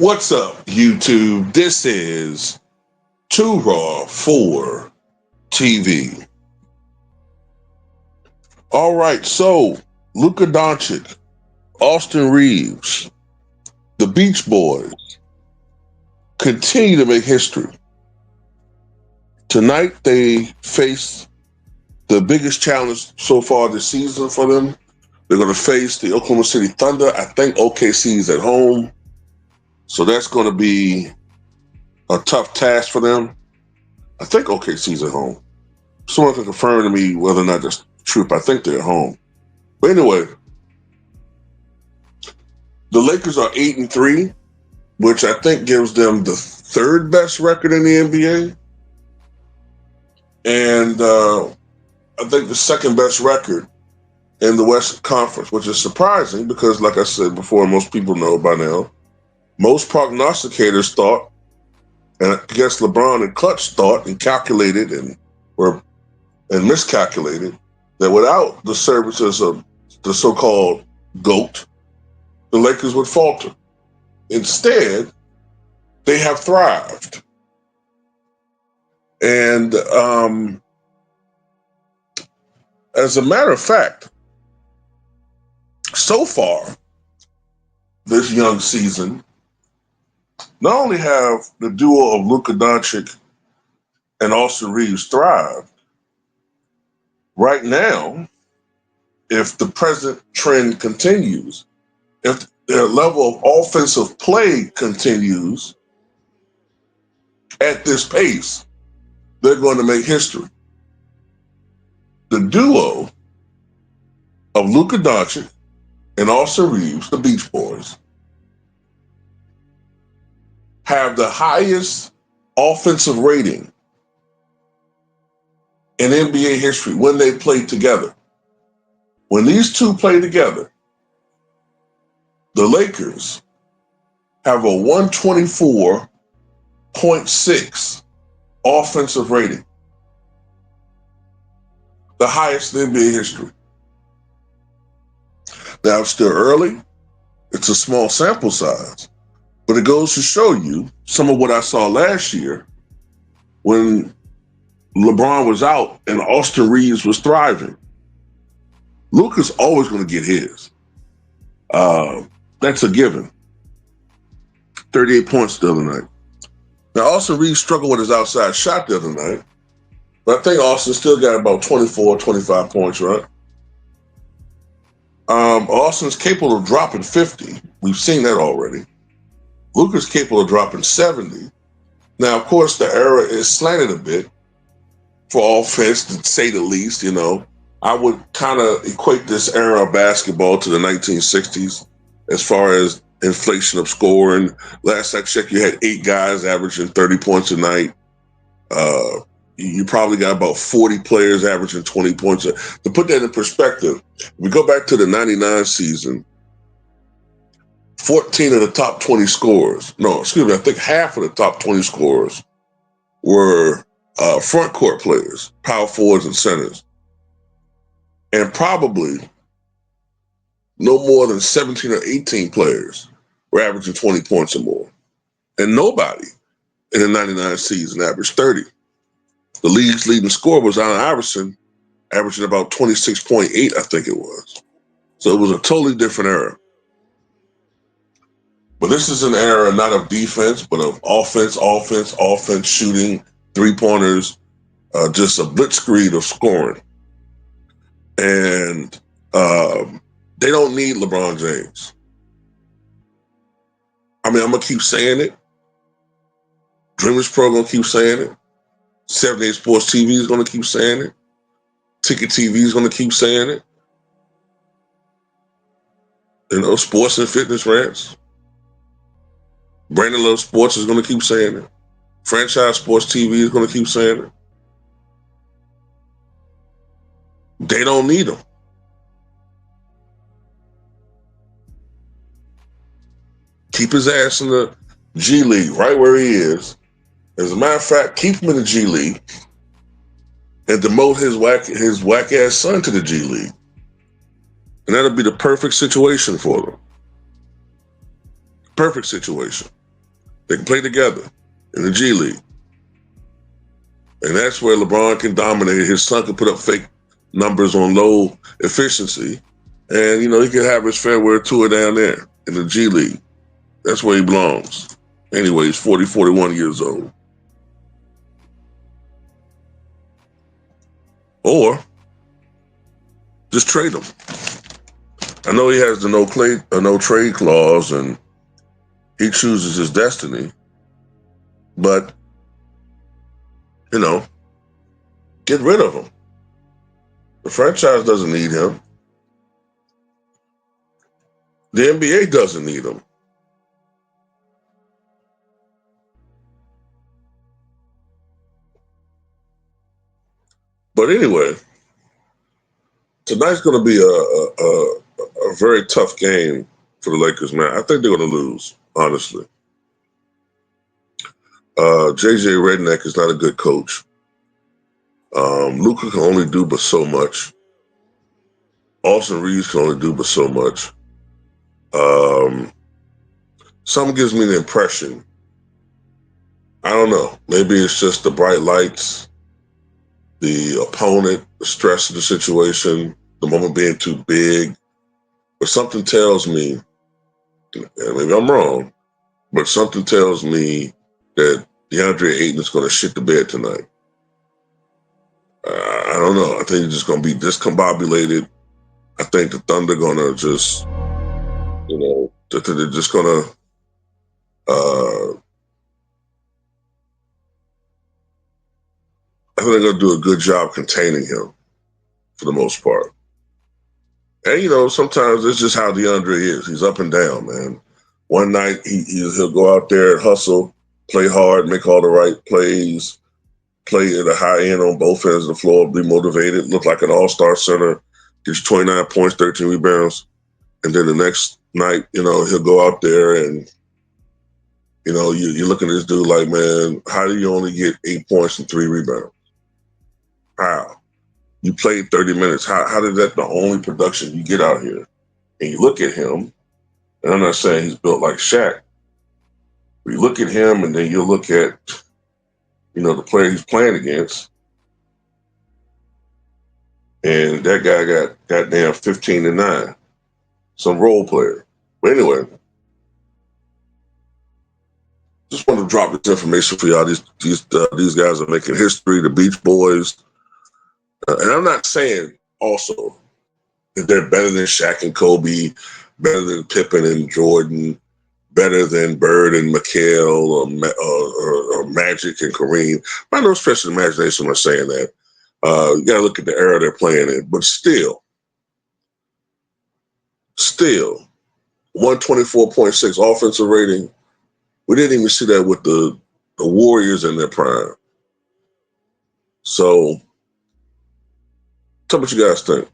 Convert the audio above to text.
What's up, YouTube? This is Too Raw for TV. All right, so Luka Doncic, Austin Reeves, the Beach Boys continue to make history. Tonight they face the biggest challenge so far this season for them. They're going to face the Oklahoma City Thunder. I think OKC is at home, so that's going to be a tough task for them. I think OKC's at home. Someone can confirm to me whether or not that's true. I think they're at home. But anyway, the Lakers are 8-3, which I think gives them the third best record in the NBA. And I think the second best record in the Western Conference, which is surprising because, like I said before, most people know by now, most prognosticators thought, and I guess LeBron and Clutch thought and calculated and miscalculated, that without the services of the so-called GOAT, the Lakers would falter. Instead, they have thrived. And as a matter of fact, so far this young season, not only have the duo of Luka Doncic and Austin Reeves thrived, right now, if the present trend continues, if their level of offensive play continues at this pace, they're going to make history. The duo of Luka Doncic and Austin Reeves, the Beach Boys, have the highest offensive rating in NBA history when they play together. When these two play together, the Lakers have a 124.6 offensive rating, the highest in NBA history. Now, it's still early. It's a small sample size, but it goes to show you some of what I saw last year when LeBron was out and Austin Reeves was thriving. Luka's always going to get his. That's a given. 38 points the other night. Now, Austin Reeves struggled with his outside shot the other night, but I think Austin still got about 24, 25 points, right? Austin's capable of dropping 50. We've seen that already. Luka's capable of dropping 70. Now, of course, the era is slanted a bit for offense, to say the least. You know, I would kind of equate this era of basketball to the 1960s as far as inflation of scoring. Last I checked, you had 8 guys averaging 30 points a night. You probably got about 40 players averaging 20 points. To put that in perspective, we go back to the 99 season, 14 of the top 20 scorers, I think half of the top 20 scorers were front court players, power forwards and centers. And probably no more than 17 or 18 players were averaging 20 points or more. And nobody in the 99 season averaged 30. The league's leading scorer was Allen Iverson, averaging about 26.8, I think it was. So it was a totally different era. But this is an era not of defense, but of offense, shooting, three-pointers, just a blitzkrieg of scoring. And they don't need LeBron James. I mean, I'm going to keep saying it. Dreamers Pro going to keep saying it. 78 Sports TV is going to keep saying it. Ticket TV is going to keep saying it. You know, Sports and Fitness Rants. Brandon Love Sports is going to keep saying it. Franchise Sports TV is going to keep saying it. They don't need him. Keep his ass in the G League right where he is. As a matter of fact, keep him in the G League and demote his whack ass son to the G League. And that'll be the perfect situation for them. Perfect situation. They can play together in the G League. And that's where LeBron can dominate. His son can put up fake numbers on low efficiency. And, he can have his fair wear tour down there in the G League. That's where he belongs. Anyway, he's 40, 41 years old. Or just trade him. I know he has the no trade clause and he chooses his destiny. But, get rid of him. The franchise doesn't need him. The NBA doesn't need him. But anyway, tonight's going to be a very tough game for the Lakers, man. I think they're going to lose, honestly. JJ Redick is not a good coach. Luka can only do but so much. Austin Reeves can only do but so much. Something gives me the impression, I don't know, maybe it's just the bright lights, the opponent, the stress of the situation, the moment being too big. But something tells me, and maybe I'm wrong, but something tells me that DeAndre Ayton is going to shit the bed tonight. I don't know. I think it's just going to be discombobulated. I think the Thunder going to just, they're just going to, I think they're going to do a good job containing him for the most part. And, sometimes it's just how DeAndre is. He's up and down, man. One night he'll go out there and hustle, play hard, make all the right plays, play at a high end on both ends of the floor, be motivated, look like an all-star center, gets 29 points, 13 rebounds. And then the next night, he'll go out there and, you're looking at this dude like, man, how do you only get 8 points and 3 rebounds? How? You played 30 minutes. How did that the only production you get out here? And you look at him, and I'm not saying he's built like Shaq, but you look at him and then you look at, the player he's playing against, and that guy got goddamn 15 and 9. Some role player. But anyway, just want to drop this information for y'all. These guys are making history. The Beach Boys, and I'm not saying also that they're better than Shaq and Kobe, better than Pippen and Jordan, better than Bird and McHale or Magic and Kareem. By no stretch of the imagination am I saying that. You got to look at the era they're playing in. But still, 124.6 offensive rating. We didn't even see that with the Warriors in their prime. So, tell me what you guys think.